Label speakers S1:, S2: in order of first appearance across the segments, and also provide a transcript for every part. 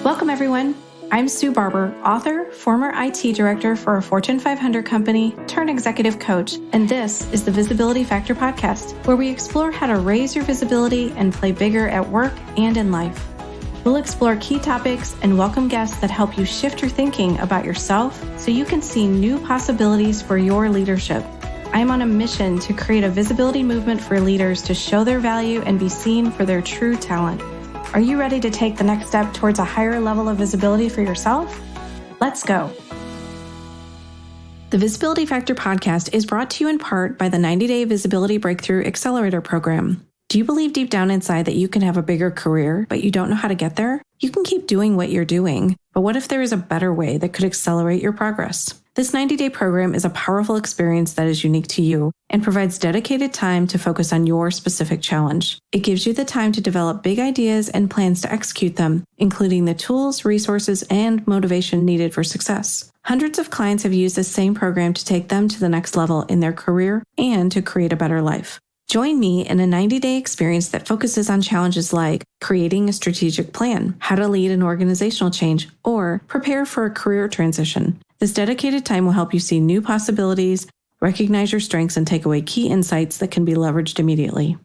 S1: Welcome, everyone. I'm Sue Barber, author, former IT director for a Fortune 500 company, turned executive coach, and this is the Visibility Factor podcast, where we explore how to raise your visibility and play bigger at work and in life. We'll explore key topics and welcome guests that help you shift your thinking about yourself so you can see new possibilities for your leadership. I'm on a mission to create a visibility movement for leaders to show their value and be seen for their true talent. Are you ready to take the next step towards a higher level of visibility for yourself? Let's go. The Visibility Factor podcast is brought to you in part by the 90-Day Visibility Breakthrough Accelerator Program. Do you believe deep down inside that you can have a bigger career, but you don't know how to get there? You can keep doing what you're doing, but what if there is a better way that could accelerate your progress? This 90-day program is a powerful experience that is unique to you and provides dedicated time to focus on your specific challenge. It gives you the time to develop big ideas and plans to execute them, including the tools, resources, and motivation needed for success. Hundreds of clients have used this same program to take them to the next level in their career and to create a better life. Join me in a 90-day experience that focuses on challenges like creating a strategic plan, how to lead an organizational change, or prepare for a career transition. This dedicated time will help you see new possibilities, recognize your strengths, and take away key insights that can be leveraged immediately.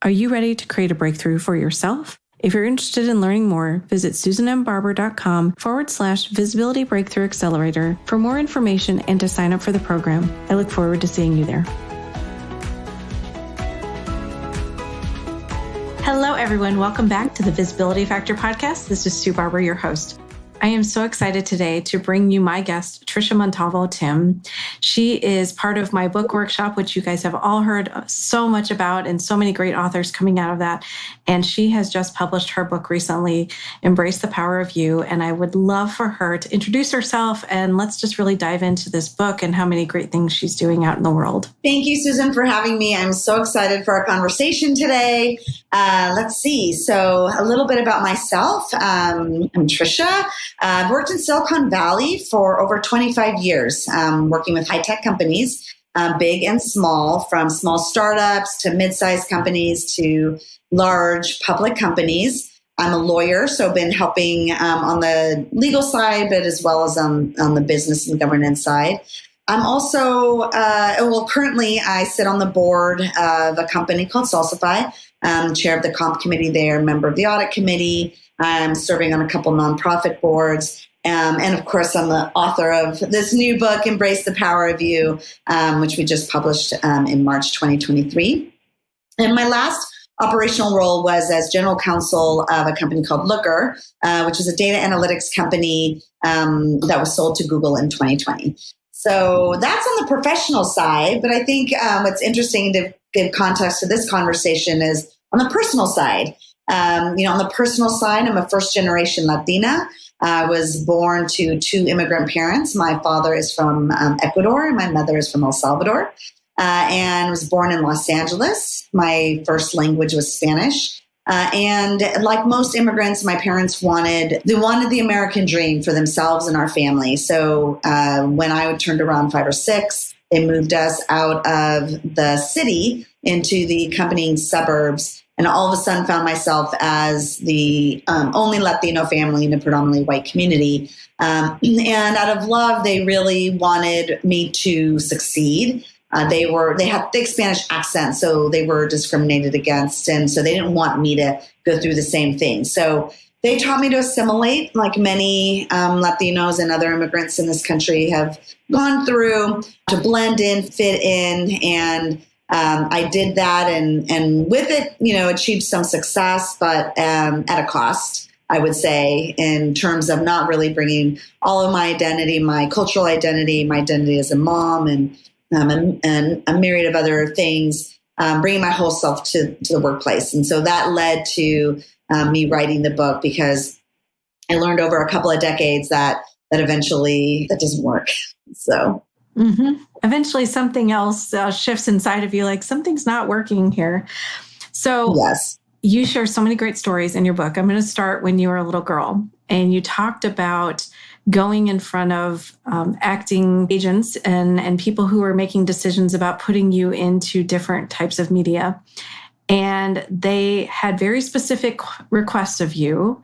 S1: Are you ready to create a breakthrough for yourself? If you're interested in learning more, visit susanmbarber.com/visibility breakthrough accelerator for more information and to sign up for the program. I look forward to seeing you there. Hello, everyone. Welcome back to the Visibility Factor podcast. This is Sue Barber, your host. I am so excited today to bring you my guest, Tricia Montalvo Timm. She is part of my book workshop, which you guys have all heard so much about and so many great authors coming out of that. And she has just published her book recently, Embrace the Power of You. And I would love for her to introduce herself and let's just really dive into this book and how many great things she's doing out in the world.
S2: Thank you, Susan, for having me. I'm so excited for our conversation today. Let's see. So a little bit about myself. I'm Tricia. I've worked in Silicon Valley for over 25 years, working with high-tech companies, big and small, from small startups to mid-sized companies to large public companies. I'm a lawyer, so I've been helping on the legal side, but as well as on the business and governance side. I'm also, currently I sit on the board of a company called Salsify. I'm chair of the comp committee there, member of the audit committee. I'm serving on a couple nonprofit boards. And of course, I'm the author of this new book, Embrace the Power of You, which we just published in March 2023. And my last operational role was as general counsel of a company called Looker, which is a data analytics company that was sold to Google in 2020. So that's on the professional side. But I think what's interesting to give context to this conversation is on the personal side. On the personal side, I'm a first-generation Latina. I was born to two immigrant parents. My father is from Ecuador, and my mother is from El Salvador, and was born in Los Angeles. My first language was Spanish. And like most immigrants, my parents wanted the American dream for themselves and our family. So when I turned around 5 or 6, they moved us out of the city into the accompanying suburbs. And all of a sudden found myself as the only Latino family in a predominantly white community. And out of love, they really wanted me to succeed. They had thick Spanish accents, so they were discriminated against. And so they didn't want me to go through the same thing. So they taught me to assimilate, like many Latinos and other immigrants in this country have gone through, to blend in, fit in, and I did that and with it, achieved some success, but at a cost, I would say, in terms of not really bringing all of my identity, my cultural identity, my identity as a mom and a myriad of other things, bringing my whole self to the workplace. And so that led to me writing the book because I learned over a couple of decades that eventually that doesn't work. So.
S1: Mm-hmm. Eventually something else shifts inside of you, like something's not working here. So
S2: yes.
S1: You share so many great stories in your book. I'm going to start when you were a little girl and you talked about going in front of acting agents and people who are making decisions about putting you into different types of media. And they had very specific requests of you.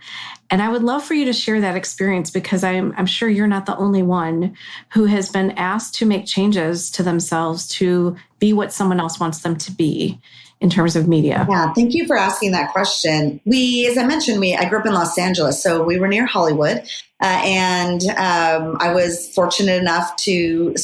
S1: And I would love for you to share that experience, because I'm sure you're not the only one who has been asked to make changes to themselves to be what someone else wants them to be in terms of media.
S2: Yeah, thank you for asking that question. As I mentioned, I grew up in Los Angeles, so we were near Hollywood. And I was fortunate enough to,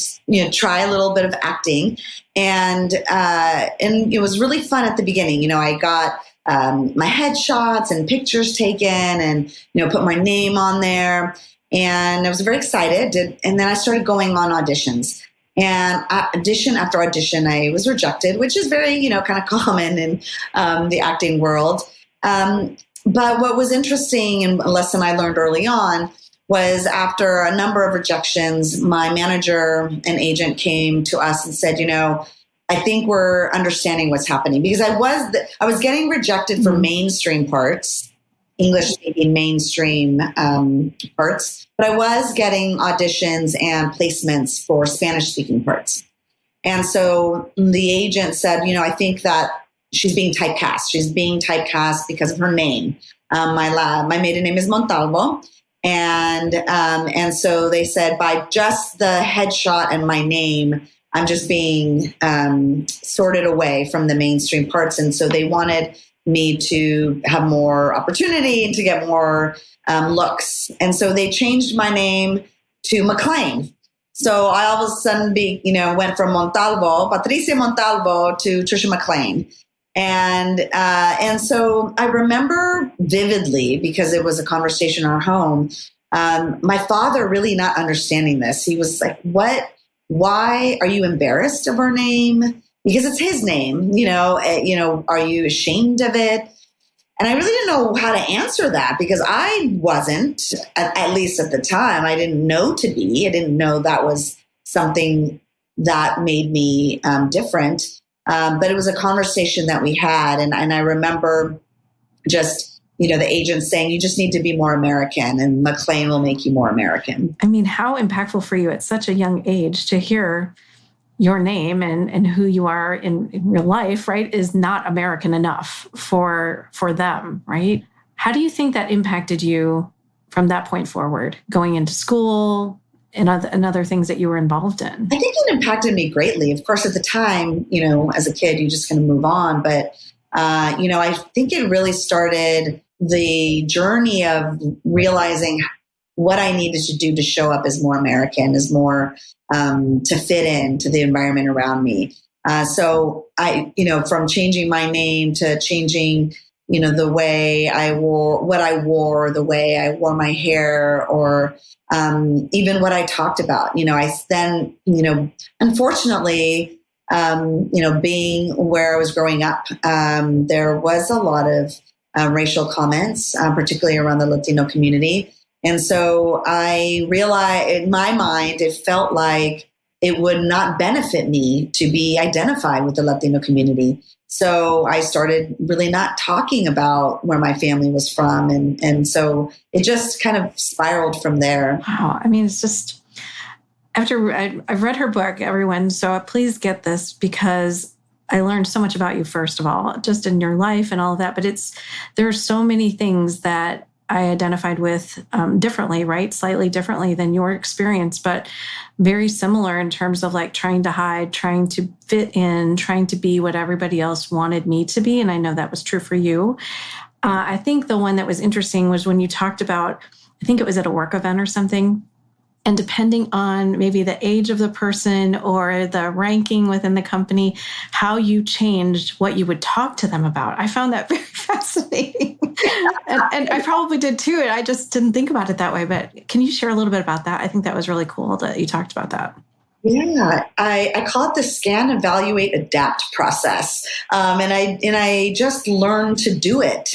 S2: try a little bit of acting, and it was really fun at the beginning. I got my headshots and pictures taken, and put my name on there, and I was very excited. And then I started going on auditions. And audition after audition, I was rejected, which is very, kind of common in the acting world. But what was interesting, and a lesson I learned early on, was after a number of rejections, my manager and agent came to us and said, I think we're understanding what's happening, because I was getting rejected for mainstream parts, English-speaking mainstream parts, but I was getting auditions and placements for Spanish-speaking parts. And so the agent said, I think that she's being typecast. She's being typecast because of her name. My maiden name is Montalvo. And so they said, by just the headshot and my name, I'm just being sorted away from the mainstream parts. And so they wanted me to have more opportunity and to get more looks. And so they changed my name to McLean. So I all of a sudden went from Tricia Montalvo to Tricia McLean. And so I remember vividly, because it was a conversation in our home, my father really not understanding this. He was like, why are you embarrassed of our name? Because it's his name, are you ashamed of it? And I really didn't know how to answer that, because I wasn't, at least at the time. I didn't know to be. I didn't know that was something that made me different. But it was a conversation that we had. And I remember just, the agent saying, you just need to be more American, and McLean will make you more American.
S1: I mean, how impactful for you at such a young age to hear your name and who you are in real life, right, is not American enough for them, right? How do you think that impacted you from that point forward, going into school and other things that you were involved in?
S2: I think it impacted me greatly. Of course, at the time, as a kid, you just kind of move on. But, I think it really started the journey of realizing what I needed to do to show up as more American, as more to fit in to the environment around me. So I, from changing my name to changing, the way I wore, the way I wore my hair, or even what I talked about. I then, unfortunately, being where I was growing up, there was a lot of racial comments, particularly around the Latino community. And so I realized, in my mind, it felt like it would not benefit me to be identified with the Latino community. So I started really not talking about where my family was from. And so it just kind of spiraled from there.
S1: Wow. I mean, it's just, I've read her book, everyone. So please get this, because I learned so much about you, first of all, just in your life and all of that. But there are so many things that I identified with differently, right? Slightly differently than your experience, but very similar in terms of like trying to hide, trying to fit in, trying to be what everybody else wanted me to be. And I know that was true for you. I think the one that was interesting was when you talked about, I think it was at a work event or something, and depending on maybe the age of the person or the ranking within the company, how you changed what you would talk to them about. I found that very fascinating. and I probably did too. And I just didn't think about it that way. But can you share a little bit about that? I think that was really cool that you talked about that.
S2: Yeah, I call it the scan, evaluate, adapt process. And I just learned to do it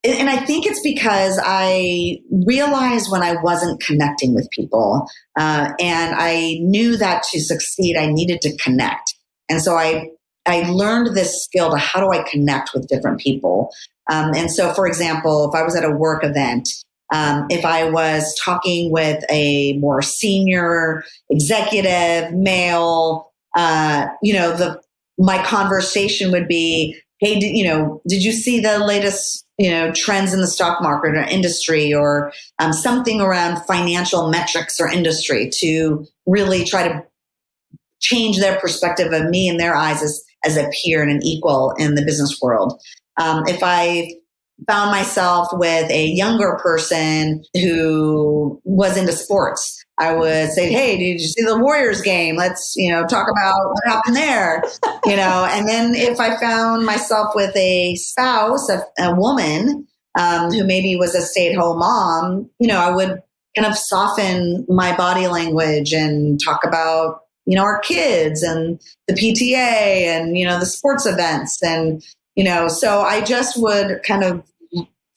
S2: and I think it's because I realized when I wasn't connecting with people, and I knew that to succeed, I needed to connect. And so I learned this skill to how do I connect with different people. And so, for example, if I was at a work event, if I was talking with a more senior executive male, my conversation would be, hey, did you see the latest, trends in the stock market or industry, or something around financial metrics or industry, to really try to change their perspective of me in their eyes as a peer and an equal in the business world. If I found myself with a younger person who was into sports, I would say, hey, did you see the Warriors game? Let's, talk about what happened there, and then if I found myself with a spouse, a woman, who maybe was a stay-at-home mom, I would kind of soften my body language and talk about, our kids and the PTA and, the sports events. And, so I just would kind of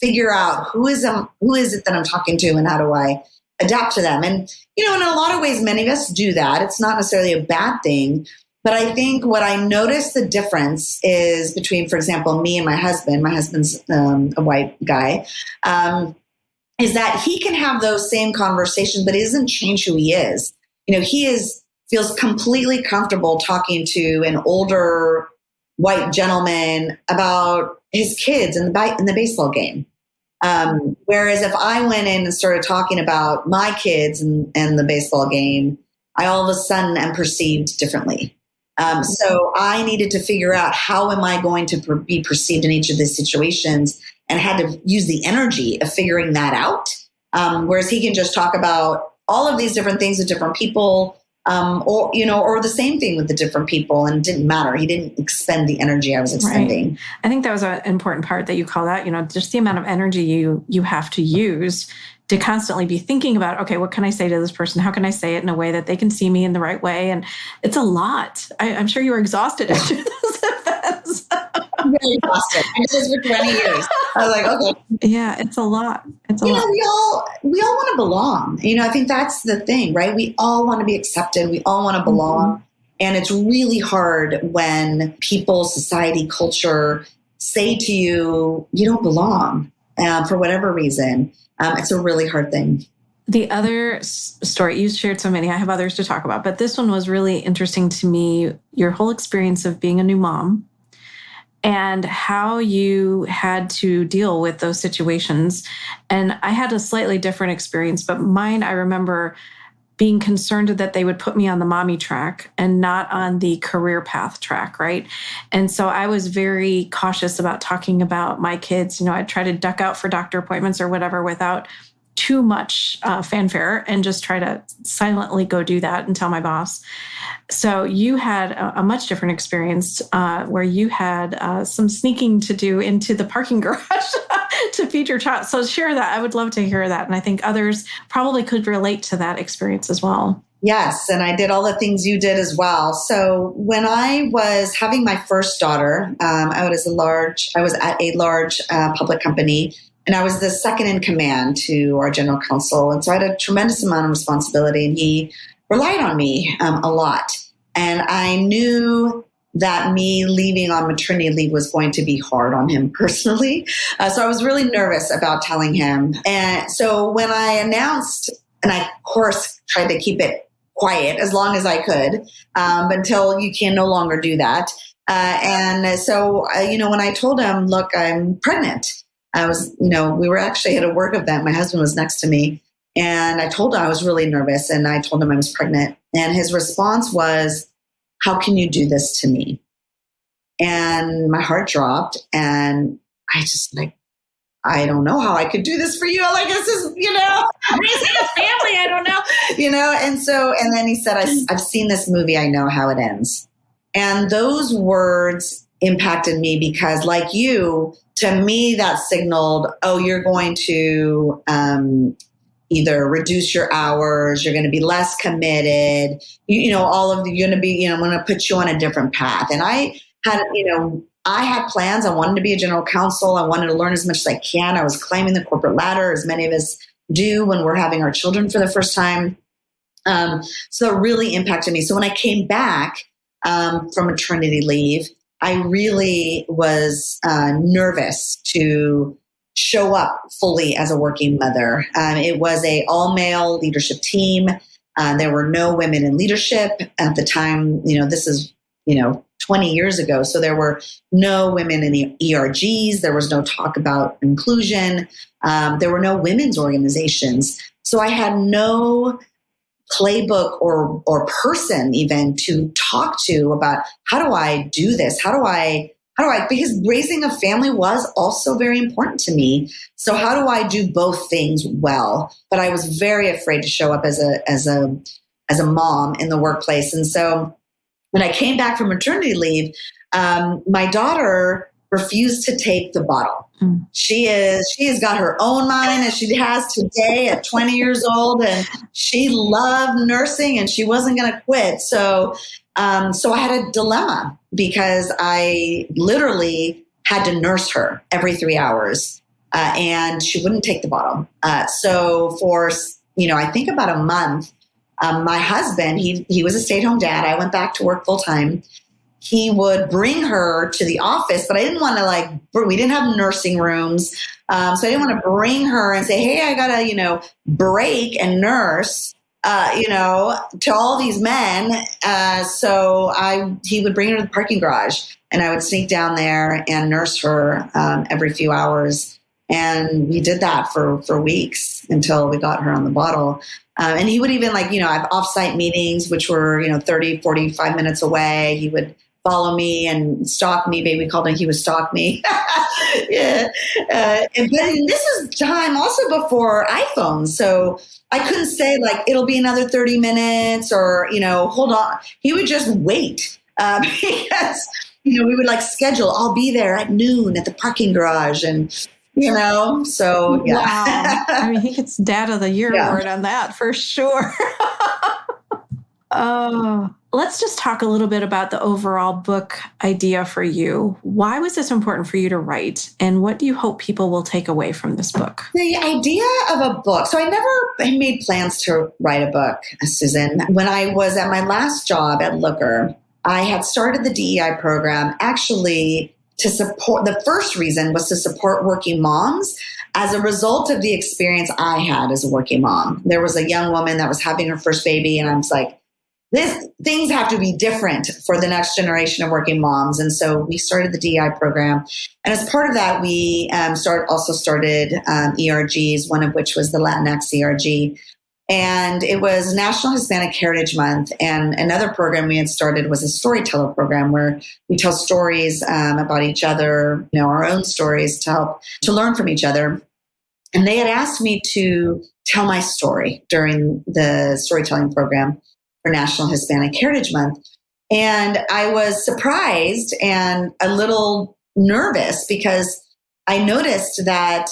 S2: figure out who is it that I'm talking to, and how do I adapt to them. And, in a lot of ways, many of us do that. It's not necessarily a bad thing. But I think what I noticed the difference is between, for example, me and my husband's a white guy, is that he can have those same conversations, but it doesn't change who he is. Feels completely comfortable talking to an older white gentleman about his kids in the baseball game. Whereas if I went in and started talking about my kids and the baseball game, I all of a sudden am perceived differently. So I needed to figure out how am I going to be perceived in each of these situations, and had to use the energy of figuring that out. Whereas he can just talk about all of these different things with different people, or the same thing with the different people, and it didn't matter. He didn't expend the energy I was expending.
S1: Right. I think that was an important part that you call out, just the amount of energy you have to use to constantly be thinking about, okay, what can I say to this person? How can I say it in a way that they can see me in the right way? And it's a lot. I'm sure you were exhausted after those events.
S2: I'm very exhausted. I did this for 20 years. I was like, okay.
S1: Yeah, it's a lot. It's a lot.
S2: We all want to belong. I think that's the thing, right? We all want to be accepted. We all want to belong. Mm-hmm. And it's really hard when people, society, culture say to you, you don't belong for whatever reason. It's a really hard thing.
S1: The other story, you shared so many, I have others to talk about, but this one was really interesting to me, your whole experience of being a new mom and how you had to deal with those situations. And I had a slightly different experience, but mine, I remember being concerned that they would put me on the mommy track and not on the career path track, right? And so I was very cautious about talking about my kids. I'd try to duck out for doctor appointments or whatever without too much fanfare, and just try to silently go do that and tell my boss. So you had a much different experience where you had some sneaking to do into the parking garage to feed your child. So share that. I would love to hear that. And I think others probably could relate to that experience as well.
S2: Yes. And I did all the things you did as well. So when I was having my first daughter, I was at a large public company, and I was the second in command to our general counsel. And so I had a tremendous amount of responsibility, and he relied on me a lot. And I knew that me leaving on maternity leave was going to be hard on him personally. So I was really nervous about telling him. And so when I announced, and I, of course, tried to keep it quiet as long as I could, until you can no longer do that. And so, when I told him, look, I'm pregnant, I was, we were actually at a work event. My husband was next to me, and I told him I was really nervous, and I told him I was pregnant. And his response was, how can you do this to me? And my heart dropped, and I just I don't know how I could do this for you. This is, raising a family. I don't know, And then he said, I've seen this movie. I know how it ends. And those words impacted me because, like you, to me, that signaled, oh, you're going to either reduce your hours, you're going to be less committed, you're going to be, I'm going to put you on a different path. And I had plans. I wanted to be a general counsel. I wanted to learn as much as I can. I was climbing the corporate ladder, as many of us do when we're having our children for the first time. So it really impacted me. So when I came back from maternity leave, I really was nervous to show up fully as a working mother. It was a all-male leadership team. There were no women in leadership at the time. This is 20 years ago. So there were no women in the ERGs. There was no talk about inclusion. There were no women's organizations. So I had no playbook or person even to talk to about how do I do this? Because raising a family was also very important to me. So how do I do both things well? But I was very afraid to show up as a mom in the workplace. And so when I came back from maternity leave, my daughter refused to take the bottle. She has got her own mind, as she has today at 20 years old, and she loved nursing and she wasn't going to quit. So I had a dilemma because I literally had to nurse her every 3 hours, and she wouldn't take the bottle. So for I think about a month, my husband, he was a stay-at-home dad. I went back to work full time. He would bring her to the office, but I didn't want to we didn't have nursing rooms. So I didn't want to bring her and say, hey, I got to, break and nurse, to all these men. So he would bring her to the parking garage and I would sneak down there and nurse her every few hours. And we did that for weeks until we got her on the bottle. And he would even have offsite meetings, which were, 30, 45 minutes away. He would follow me and stalk me. Baby called him, he would stalk me. Yeah. But this is time also before iPhones. So I couldn't say it'll be another 30 minutes or, hold on. He would just wait because, we would schedule, I'll be there at noon at the parking garage and, so yeah.
S1: Wow. I mean, he gets Dad of the Year award on that for sure. Let's just talk a little bit about the overall book idea for you. Why was this important for you to write? And what do you hope people will take away from this book?
S2: The idea of a book. So I never made plans to write a book, Susan. When I was at my last job at Looker, I had started the DEI program actually to support. The first reason was to support working moms as a result of the experience I had as a working mom. There was a young woman that was having her first baby, and I was like, things have to be different for the next generation of working moms. And so we started the DEI program. And as part of that, we started ERGs, one of which was the Latinx ERG. And it was National Hispanic Heritage Month. And another program we had started was a storyteller program where we tell stories about each other, our own stories to learn from each other. And they had asked me to tell my story during the storytelling program for National Hispanic Heritage Month. And I was surprised and a little nervous because I noticed that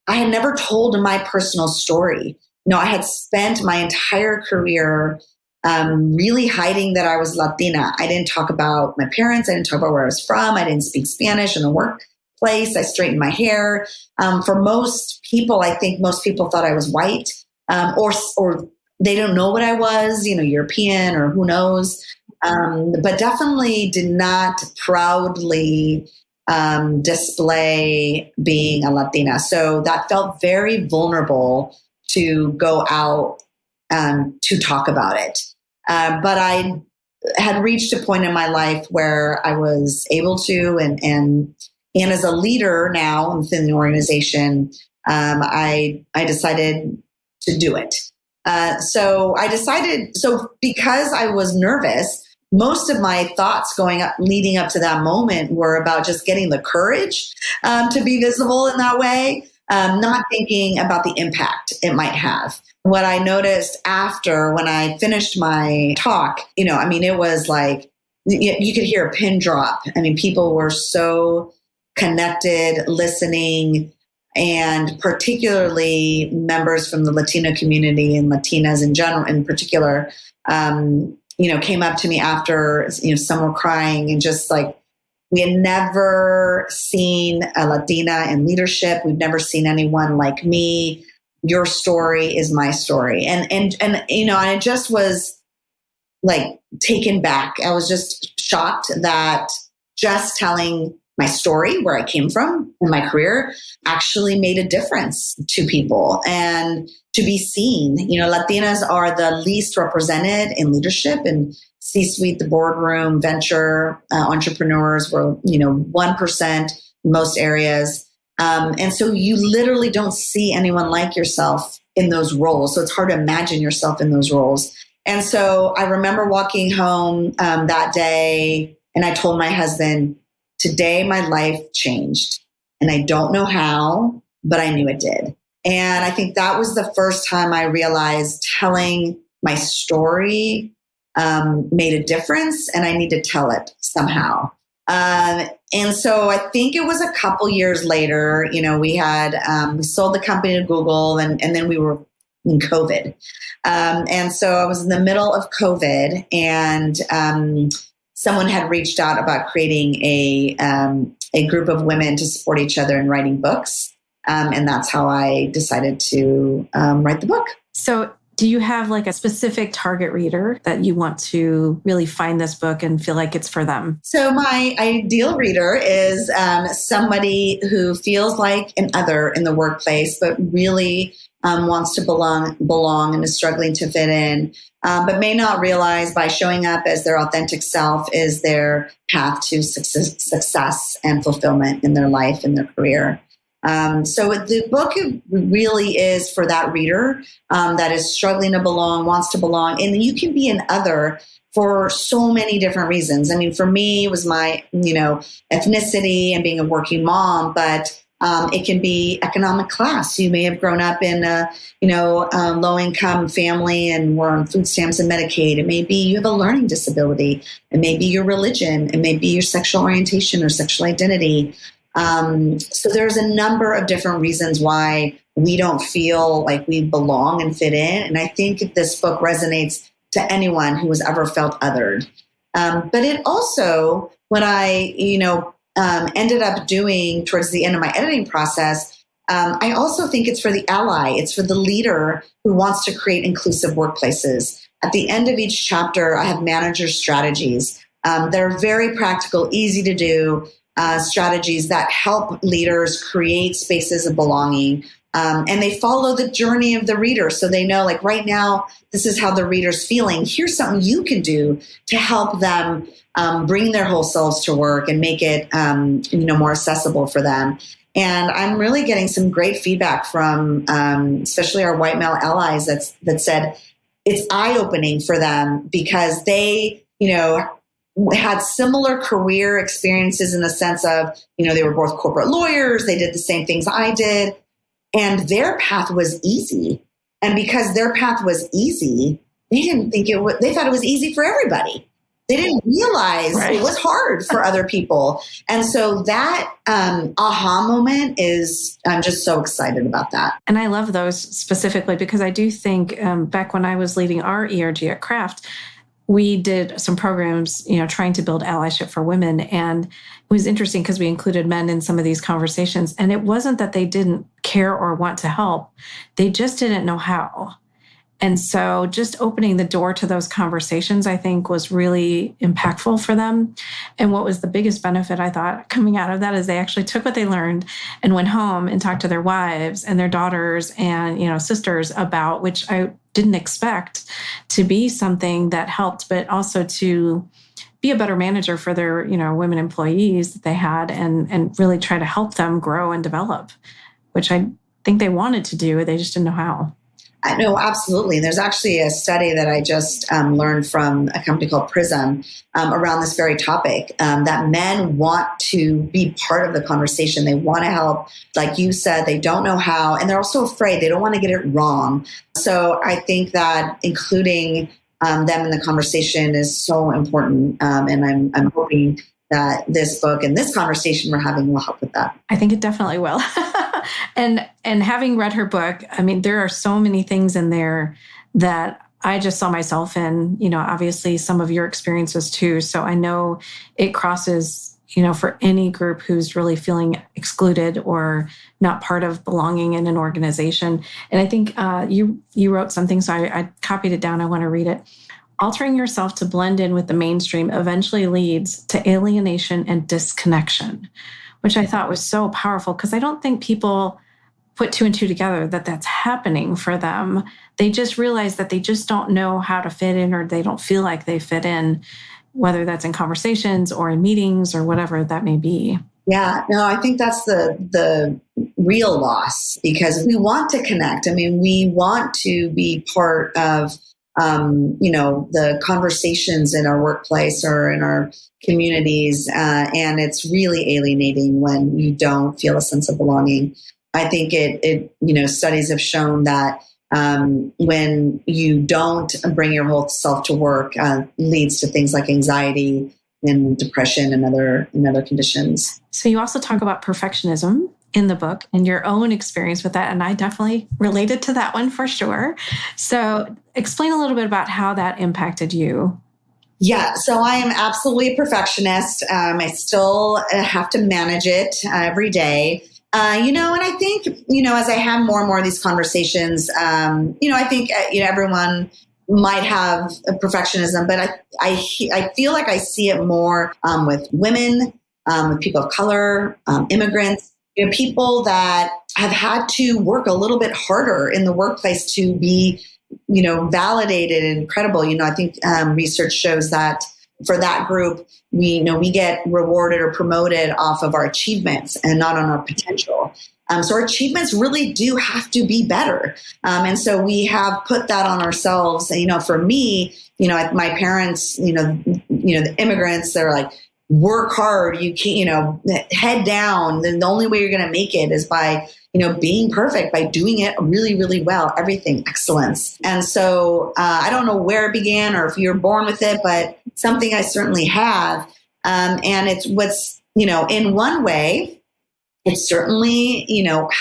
S2: I had never told my personal story. I had spent my entire career really hiding that I was Latina. I didn't talk about my parents. I didn't talk about where I was from. I didn't speak Spanish in the workplace. I straightened my hair. For most people, I think most people thought I was white or they don't know what I was, European or who knows, but definitely did not proudly display being a Latina. So that felt very vulnerable to go out to talk about it. But I had reached a point in my life where I was able to, and as a leader now within the organization, I decided to do it. So because I was nervous, most of my thoughts leading up to that moment were about just getting the courage to be visible in that way, not thinking about the impact it might have. What I noticed after when I finished my talk, it was like you could hear a pin drop. People were so connected, listening. And particularly members from the Latino community and Latinas in general, in particular, came up to me after, some were crying and just we had never seen a Latina in leadership. We've never seen anyone like me. Your story is my story. And I just was taken back. I was just shocked that just telling my story, where I came from in my career, actually made a difference to people and to be seen. Latinas are the least represented in leadership in C-suite, the boardroom, venture entrepreneurs were, 1% in most areas. And so you literally don't see anyone like yourself in those roles. So it's hard to imagine yourself in those roles. And so I remember walking home that day, and I told my husband, today my life changed. And I don't know how, but I knew it did. And I think that was the first time I realized telling my story made a difference, and I need to tell it somehow. And so I think it was a couple years later, we sold the company to Google, and then we were in COVID. And so I was in the middle of COVID, and someone had reached out about creating a group of women to support each other in writing books. And that's how I decided to write the book.
S1: So do you have like a specific target reader that you want to really find this book and feel like it's for them?
S2: So my ideal reader is somebody who feels like an other in the workplace, but really wants to belong and is struggling to fit in, but may not realize by showing up as their authentic self is their path to success and fulfillment in their life and their career. So the book really is for that reader that is struggling to belong, wants to belong. And you can be an other for so many different reasons. I mean, for me, it was my, ethnicity and being a working mom, but it can be economic class. You may have grown up in a, low-income family and were on food stamps and Medicaid. It may be you have a learning disability. It may be your religion. It may be your sexual orientation or sexual identity. So there's a number of different reasons why we don't feel like we belong and fit in. And I think this book resonates to anyone who has ever felt othered. But it also, when I, ended up doing towards the end of my editing process, I also think it's for the ally. It's for the leader who wants to create inclusive workplaces. At the end of each chapter, I have manager strategies. They're very practical, easy to do. Strategies that help leaders create spaces of belonging. And they follow the journey of the reader. So they know, like right now, this is how the reader's feeling. Here's something you can do to help them bring their whole selves to work and make it more accessible for them. And I'm really getting some great feedback from especially our white male allies that said it's eye-opening for them because they, had similar career experiences in the sense of, they were both corporate lawyers. They did the same things I did. And their path was easy. And because their path was easy, they didn't think they thought it was easy for everybody. They didn't realize It was hard for other people. And so that aha moment I'm just so excited about that.
S1: And I love those specifically because I do think back when I was leading our ERG at Kraft, we did some programs, trying to build allyship for women. And it was interesting because we included men in some of these conversations. And it wasn't that they didn't care or want to help. They just didn't know how. And so just opening the door to those conversations, I think, was really impactful for them. And what was the biggest benefit, I thought, coming out of that is they actually took what they learned and went home and talked to their wives and their daughters and, sisters about, which I didn't expect to be something that helped, but also to be a better manager for their, women employees that they had and really try to help them grow and develop, which I think they wanted to do. They just didn't know how.
S2: No, absolutely. There's actually a study that I just learned from a company called Prism around this very topic, that men want to be part of the conversation. They want to help. Like you said, they don't know how, and they're also afraid. They don't want to get it wrong. So I think that including them in the conversation is so important. And I'm hoping that this book and this conversation we're having will help with that.
S1: I think it definitely will. And having read her book, I mean, there are so many things in there that I just saw myself in, obviously some of your experiences too. So I know it crosses, for any group who's really feeling excluded or not part of belonging in an organization. And I think you wrote something, so I copied it down. I want to read it. Altering yourself to blend in with the mainstream eventually leads to alienation and disconnection, which I thought was so powerful because I don't think people put two and two together that that's happening for them. They just realize that they just don't know how to fit in, or they don't feel like they fit in, whether that's in conversations or in meetings or whatever that may be.
S2: Yeah, no, I think that's the real loss, because we want to connect. I mean, we want to be part of, the conversations in our workplace or in our communities. And it's really alienating when you don't feel a sense of belonging. I think studies have shown that when you don't bring your whole self to work, leads to things like anxiety and depression and other conditions.
S1: So you also talk about perfectionism in the book and your own experience with that. And I definitely related to that one for sure. So explain a little bit about how that impacted you.
S2: Yeah, so I am absolutely a perfectionist. I still have to manage it every day. And I think, as I have more and more of these conversations, I think, everyone might have a perfectionism, but I feel like I see it more with women, with people of color, immigrants, people that have had to work a little bit harder in the workplace to be, validated and credible. I think research shows that for that group, we get rewarded or promoted off of our achievements and not on our potential. So our achievements really do have to be better. And so we have put that on ourselves. For me, my parents, the immigrants, they're like, work hard. You can't, head down. Then the only way you're going to make it is by, being perfect, by doing it really, really well, everything, excellence. And so I don't know where it began or if you're born with it, but something I certainly have. And it's what's, in one way, it certainly,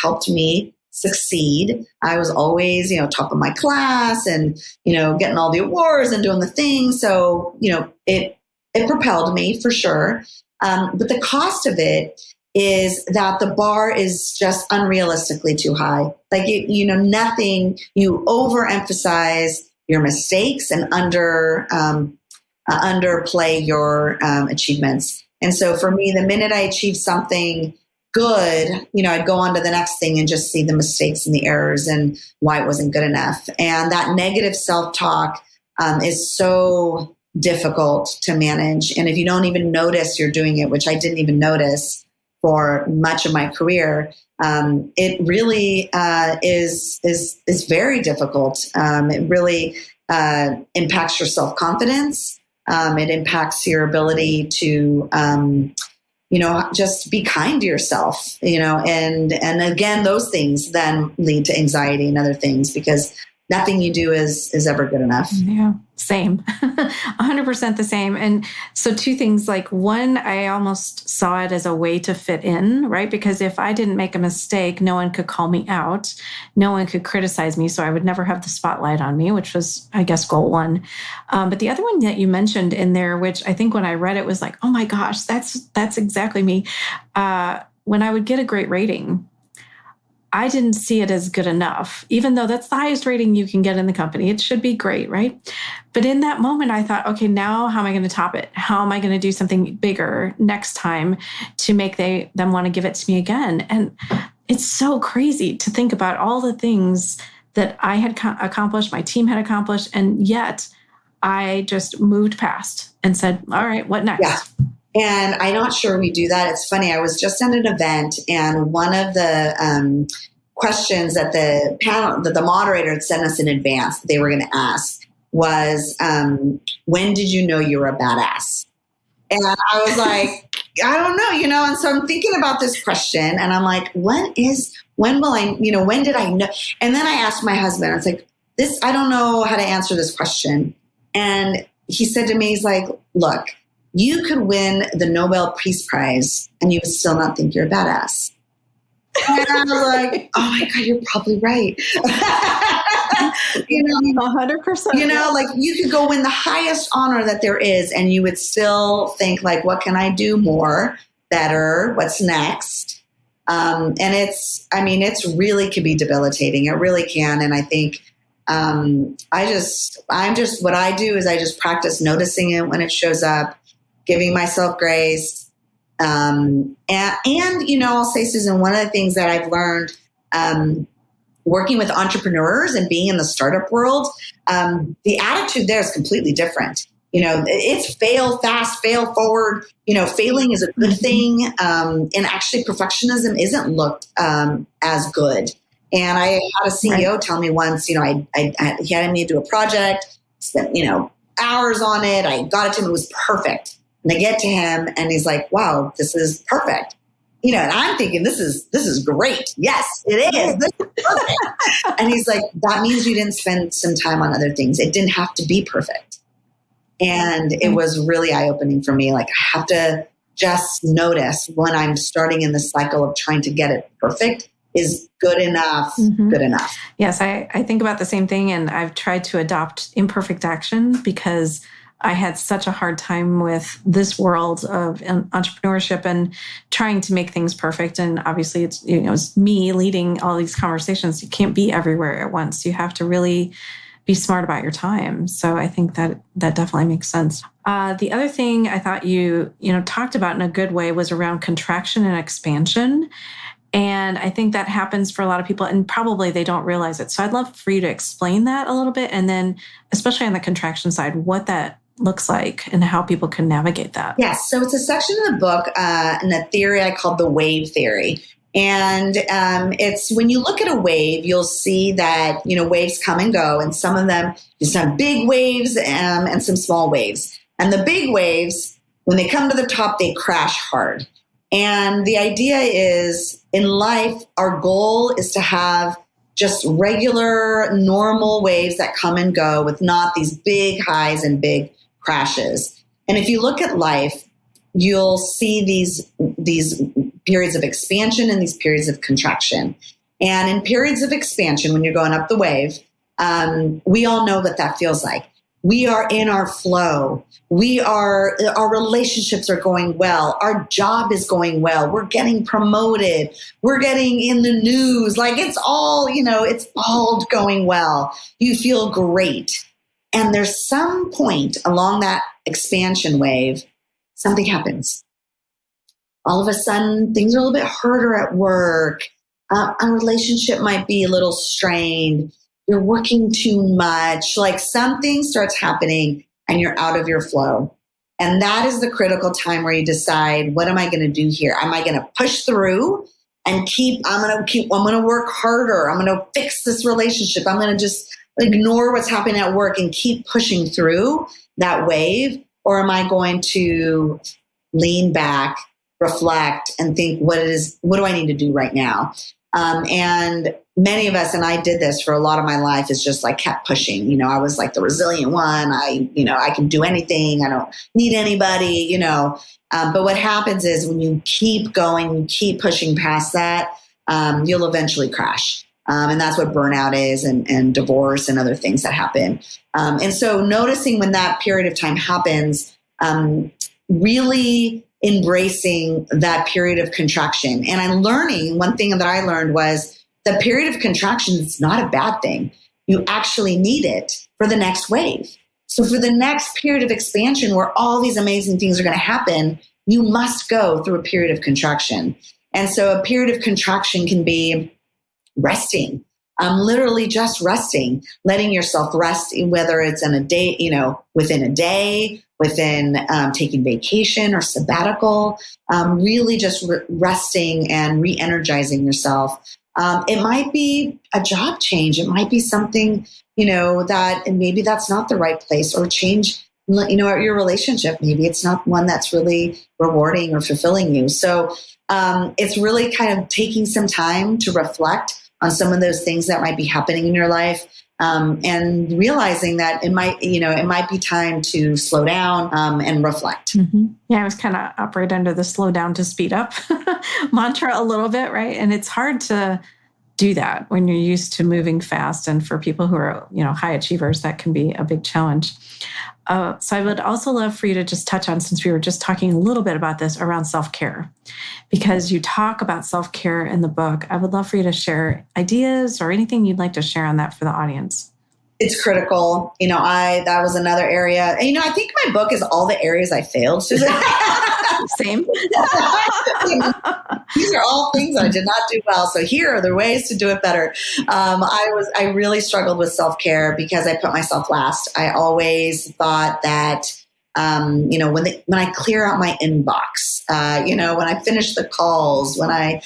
S2: helped me succeed. I was always, top of my class and, getting all the awards and doing the things. So, it propelled me for sure. But the cost of it is that the bar is just unrealistically too high. Like, nothing, you overemphasize your mistakes and underplay your achievements. And so for me, the minute I achieved something good, I'd go on to the next thing and just see the mistakes and the errors and why it wasn't good enough. And that negative self-talk is so difficult to manage. And if you don't even notice you're doing it, which I didn't even notice for much of my career, it really is very difficult. It really impacts your self-confidence. It impacts your ability to just be kind to yourself, and again, those things then lead to anxiety and other things, because nothing you do is ever good enough.
S1: Yeah, same. 100% the same. And so two things, like one, I almost saw it as a way to fit in, right? Because if I didn't make a mistake, no one could call me out. No one could criticize me. So I would never have the spotlight on me, which was, I guess, goal one. But the other one that you mentioned in there, which I think when I read it was like, oh my gosh, that's exactly me. When I would get a great rating, I didn't see it as good enough, even though that's the highest rating you can get in the company. It should be great, right? But in that moment, I thought, okay, now how am I going to top it? How am I going to do something bigger next time to make them want to give it to me again? And it's so crazy to think about all the things that I had accomplished, my team had accomplished, and yet I just moved past and said, all right, what next?
S2: Yeah. And I'm not sure we do that. It's funny. I was just at an event, and one of the questions that the moderator had sent us in advance that they were going to ask was, when did you know you were a badass? And I was like, I don't know, and so I'm thinking about this question, and I'm like, when did I know? And then I asked my husband, I was like, I don't know how to answer this question. And he said to me, he's like, look, you could win the Nobel Peace Prize and you would still not think you're a badass. And I was like, oh my God, you're probably right.
S1: 100%.
S2: Like you could go win the highest honor that there is and you would still think like, what can I do more, better, what's next? And it's really can be debilitating. It really can. And I think, what I do is I just practice noticing it when it shows up, giving myself grace. And I'll say, Susan, one of the things that I've learned working with entrepreneurs and being in the startup world, the attitude there is completely different. It's fail fast, fail forward. Failing is a good thing. And actually perfectionism isn't looked as good. And I had a CEO tell me once, he had me do a project, spent, hours on it. I got it to him. It was perfect. And I get to him and he's like, wow, this is perfect. And I'm thinking, this is great. Yes, it is. This is perfect. And he's like, that means you didn't spend some time on other things. It didn't have to be perfect. And it was really eye-opening for me. Like, I have to just notice when I'm starting in the cycle of trying to get it perfect, is good enough good enough?
S1: Yes, I think about the same thing. And I've tried to adopt imperfect action because I had such a hard time with this world of entrepreneurship and trying to make things perfect. And obviously it's me leading all these conversations. You can't be everywhere at once. You have to really be smart about your time. So I think that definitely makes sense. The other thing I thought you talked about in a good way was around contraction and expansion. And I think that happens for a lot of people and probably they don't realize it. So I'd love for you to explain that a little bit. And then especially on the contraction side, what that looks like and how people can navigate that.
S2: Yes. So it's a section in the book in a theory I call the wave theory. And it's when you look at a wave, you'll see that, waves come and go. And some of them, some big waves and some small waves. And the big waves, when they come to the top, they crash hard. And the idea is in life, our goal is to have just regular, normal waves that come and go with not these big highs and big crashes. And if you look at life, you'll see these periods of expansion and these periods of contraction. And in periods of expansion, when you're going up the wave, we all know what that feels like. We are in our flow. Our relationships are going well. Our job is going well. We're getting promoted. We're getting in the news. Like it's all going well. You feel great. And there's some point along that expansion wave, something happens. All of a sudden, things are a little bit harder at work. A relationship might be a little strained. You're working too much. Like something starts happening and you're out of your flow. And that is the critical time where you decide, what am I going to do here? Am I going to push through and I'm going to work harder. I'm going to fix this relationship. I'm going to just ignore what's happening at work and keep pushing through that wave? Or am I going to lean back, reflect, and think, what do I need to do right now? And many of us, and I did this for a lot of my life, is just like kept pushing. I was like the resilient one. I can do anything. I don't need anybody, But what happens is when you keep going, you keep pushing past that, you'll eventually crash. And that's what burnout is and divorce and other things that happen. And so noticing when that period of time happens, really embracing that period of contraction. And I'm learning, one thing that I learned was the period of contraction is not a bad thing. You actually need it for the next wave. So for the next period of expansion where all these amazing things are going to happen, you must go through a period of contraction. And so a period of contraction can be resting, literally just resting, letting yourself rest, whether it's in a day, within a day, within taking vacation or sabbatical, really just resting and re-energizing yourself. It might be a job change. It might be something, that maybe that's not the right place, or change, your relationship. Maybe it's not one that's really rewarding or fulfilling you. So it's really kind of taking some time to reflect on some of those things that might be happening in your life, and realizing that it might be time to slow down and reflect.
S1: Mm-hmm. Yeah, I was kind of operate under the slow down to speed up mantra a little bit, right? And it's hard to do that when you're used to moving fast. And for people who are, high achievers, that can be a big challenge. So I would also love for you to just touch on, since we were just talking a little bit about this, around self-care, because you talk about self-care in the book. I would love for you to share ideas or anything you'd like to share on that for the audience.
S2: It's critical. That was another area. And, I think my book is all the areas I failed, Susan.
S1: Same.
S2: These are all things I did not do well. So here are the ways to do it better. I really struggled with self-care because I put myself last. I always thought that, when I clear out my inbox, when I finish the calls, when I,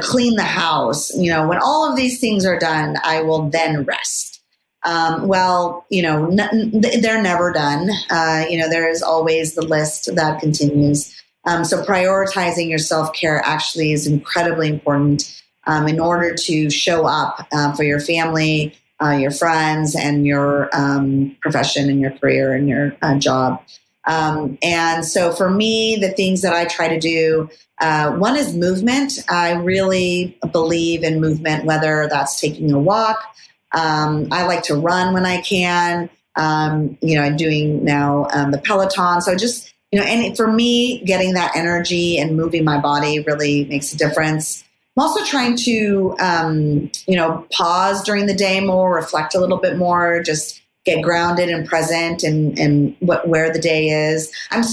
S2: clean the house, when all of these things are done, I will then rest. They're never done. There is always the list that continues. So prioritizing your self-care actually is incredibly important in order to show up for your family, your friends, and your profession and your career and your job. And so for me, the things that I try to do, one is movement. I really believe in movement, whether that's taking a walk. I like to run when I can. I'm doing now the Peloton. So just, and for me, getting that energy and moving my body really makes a difference. I'm also trying to, pause during the day more, reflect a little bit more, just get grounded and present and where the day is. I'm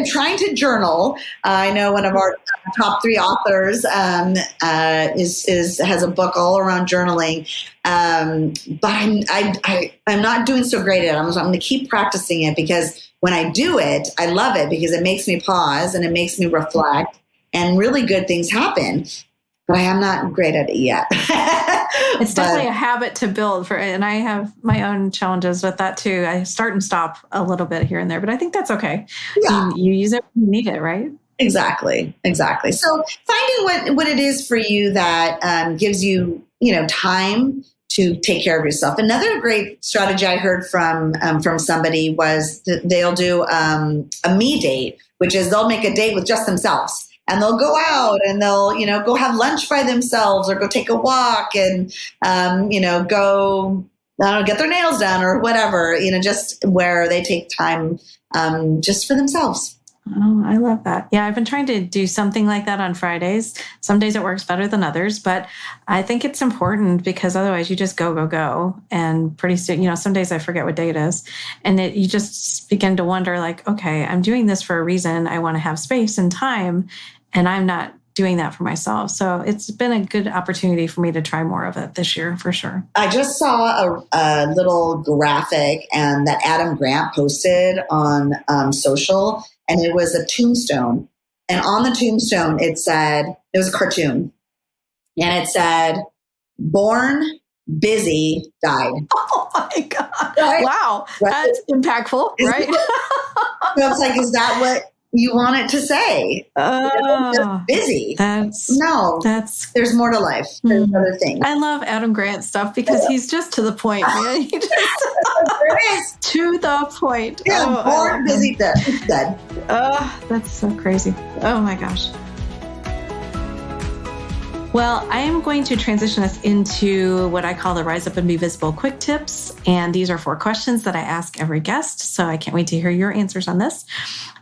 S2: trying to journal. I know one of our top 3 authors has a book all around journaling, but I'm not doing so great at it. I'm going to keep practicing it because when I do it, I love it because it makes me pause and it makes me reflect, and really good things happen. But I am not great at it yet.
S1: It's definitely a habit to build and I have my own challenges with that too. I start and stop a little bit here and there, but I think that's okay. Yeah. You use it when you need it, right?
S2: Exactly. So finding what it is for you that gives you, time to take care of yourself. Another great strategy I heard from somebody was that they'll do a me date, which is they'll make a date with just themselves. And they'll go out and they'll, go have lunch by themselves or go take a walk and, go, get their nails done or whatever, just where they take time just for themselves.
S1: Oh, I love that. Yeah, I've been trying to do something like that on Fridays. Some days it works better than others, but I think it's important because otherwise you just go. And pretty soon, some days I forget what day it is. And you just begin to wonder like, okay, I'm doing this for a reason. I want to have space and time, and I'm not doing that for myself. So it's been a good opportunity for me to try more of it this year, for sure.
S2: I just saw a little graphic that Adam Grant posted on social, and it was a tombstone. And on the tombstone, it was a cartoon, and it said, "Born, busy, died."
S1: Oh my God.
S2: Right?
S1: Wow.
S2: Right?
S1: That's impactful, right?
S2: So I was like, is that what you want it to say? Just busy. There's more to life. There's other things.
S1: I love Adam Grant stuff because he's just to the point, man. He just to the point.
S2: Yeah, born, busy, dead.
S1: Oh, that's so crazy. Oh my gosh. Well, I am going to transition us into what I call the Rise Up and Be Visible quick tips. And these are 4 questions that I ask every guest. So I can't wait to hear your answers on this.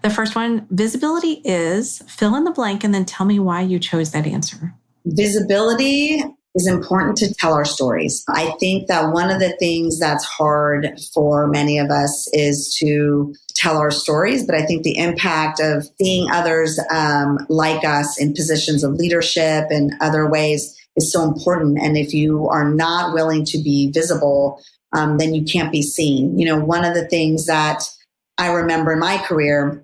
S1: The first one, visibility is fill in the blank and then tell me why you chose that answer.
S2: Visibility is important to tell our stories. I think that one of the things that's hard for many of us is to tell our stories, but I think the impact of seeing others like us in positions of leadership and other ways is so important. And if you are not willing to be visible, then you can't be seen. One of the things that I remember in my career,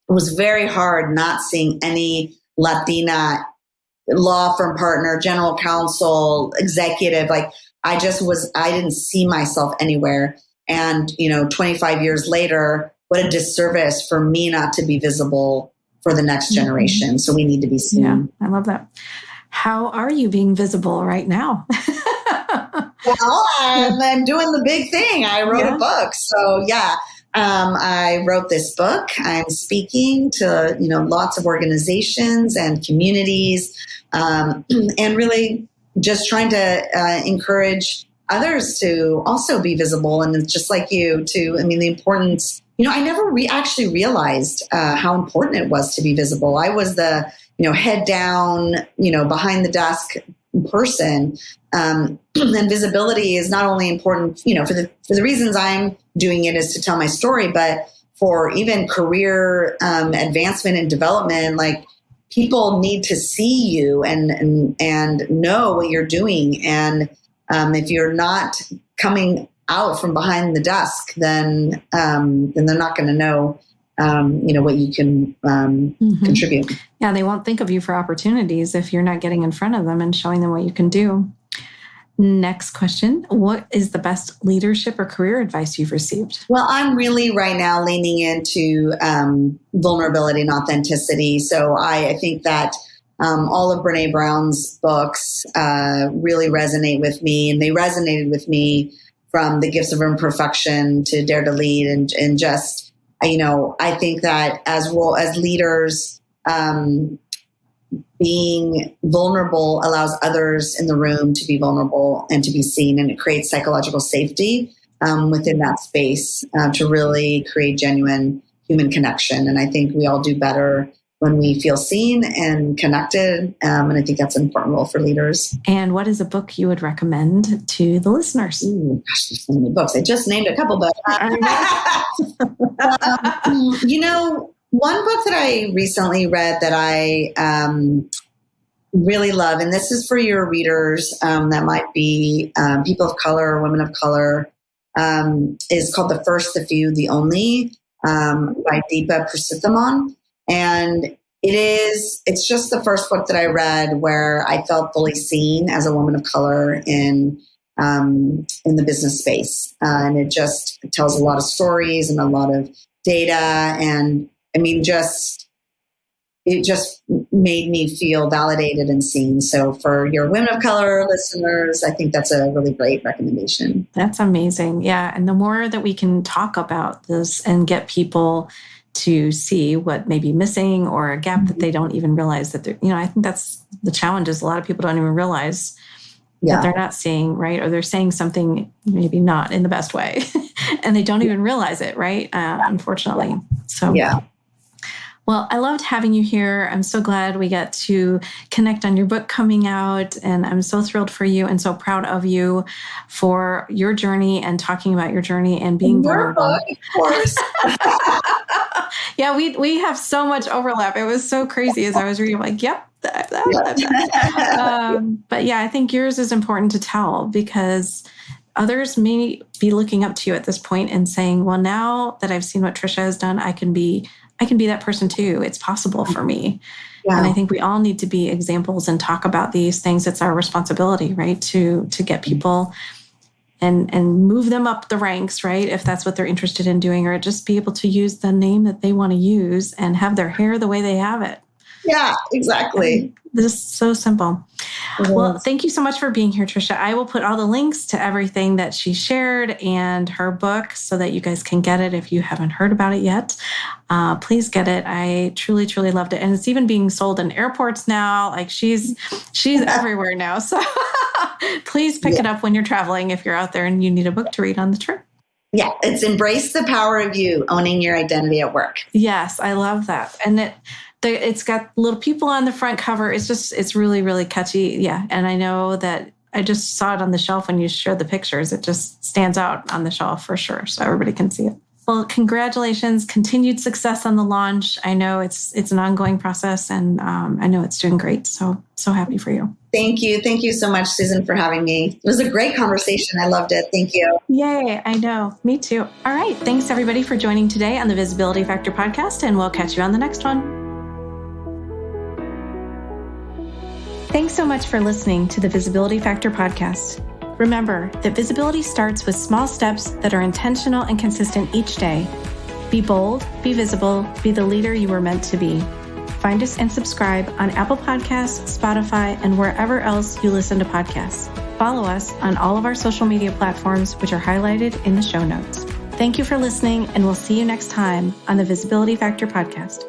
S2: it was very hard not seeing any Latina law firm partner, general counsel, executive. Like I didn't see myself anywhere. And, 25 years later, what a disservice for me not to be visible for the next generation. Mm-hmm. So we need to be seen.
S1: Yeah, I love that. How are you being visible right now?
S2: Well, I'm doing the big thing. I wrote a book. So I wrote this book. I'm speaking to, lots of organizations and communities, and really just trying to encourage others to also be visible. And it's just like you the importance, I never actually realized how important it was to be visible. I was the, head down, behind the desk person. And visibility is not only important, for the reasons I'm doing it is to tell my story, but for even career advancement and development, like people need to see you and know what you're doing. And if you're not coming out from behind the desk, then they're not going to know, what you can contribute.
S1: Yeah, they won't think of you for opportunities if you're not getting in front of them and showing them what you can do. Next question. What is the best leadership or career advice you've received?
S2: Well, I'm really right now leaning into vulnerability and authenticity. So I think that all of Brene Brown's books really resonate with me, and they resonated with me from The Gifts of Imperfection to Dare to Lead. And just, I think that as leaders, being vulnerable allows others in the room to be vulnerable and to be seen, and it creates psychological safety within that space to really create genuine human connection. And I think we all do better when we feel seen and connected, and I think that's an important role for leaders.
S1: And what is a book you would recommend to the listeners?
S2: Ooh, gosh, there's so many books. I just named a couple, but one book that I recently read that I really love, and this is for your readers that might be people of color or women of color, is called The First, the Few, the Only by Deepa Prasithamon. And it's just the first book that I read where I felt fully seen as a woman of color in the business space. And it tells a lot of stories and a lot of data. And it just made me feel validated and seen. So for your women of color listeners, I think that's a really great recommendation.
S1: That's amazing. Yeah. And the more that we can talk about this and get people to see what may be missing or a gap that they don't even realize that they're, I think that's the challenge, is a lot of people don't even realize that they're not seeing, right? Or they're saying something maybe not in the best way and they don't even realize it, right? Unfortunately. So, well, I loved having you here. I'm so glad we got to connect on your book coming out, and I'm so thrilled for you and so proud of you for your journey and talking about your journey and being vulnerable.
S2: Of course.
S1: Yeah, we have so much overlap. It was so crazy as I was reading. I'm like, yep. But yeah, I think yours is important to tell because others may be looking up to you at this point and saying, well, now that I've seen what Tricia has done, I can be that person too. It's possible for me. Yeah. And I think we all need to be examples and talk about these things. It's our responsibility, right? To get people and move them up the ranks, right? If that's what they're interested in doing, or just be able to use the name that they want to use and have their hair the way they have it.
S2: Yeah, exactly.
S1: This is so simple. Well, thank you so much for being here, Tricia. I will put all the links to everything that she shared and her book so that you guys can get it if you haven't heard about it yet. Please get it. I truly, truly loved it. And it's even being sold in airports now. Like she's everywhere now. So please pick it up when you're traveling if you're out there and you need a book to read on the trip.
S2: Yeah, it's Embrace the Power of You, Owning Your Identity at Work.
S1: Yes, I love that. And it's got little people on the front cover. It's really, really catchy. Yeah. And I know that I just saw it on the shelf when you showed the pictures. It just stands out on the shelf for sure. So everybody can see it. Well, congratulations. Continued success on the launch. I know it's an ongoing process and I know it's doing great. So happy for you.
S2: Thank you. Thank you so much, Susan, for having me. It was a great conversation. I loved it. Thank you.
S1: Yay. I know. Me too. All right. Thanks everybody for joining today on the Visibility Factor podcast, and we'll catch you on the next one. Thanks so much for listening to the Visibility Factor podcast. Remember that visibility starts with small steps that are intentional and consistent each day. Be bold, be visible, be the leader you were meant to be. Find us and subscribe on Apple Podcasts, Spotify, and wherever else you listen to podcasts. Follow us on all of our social media platforms, which are highlighted in the show notes. Thank you for listening, and we'll see you next time on the Visibility Factor podcast.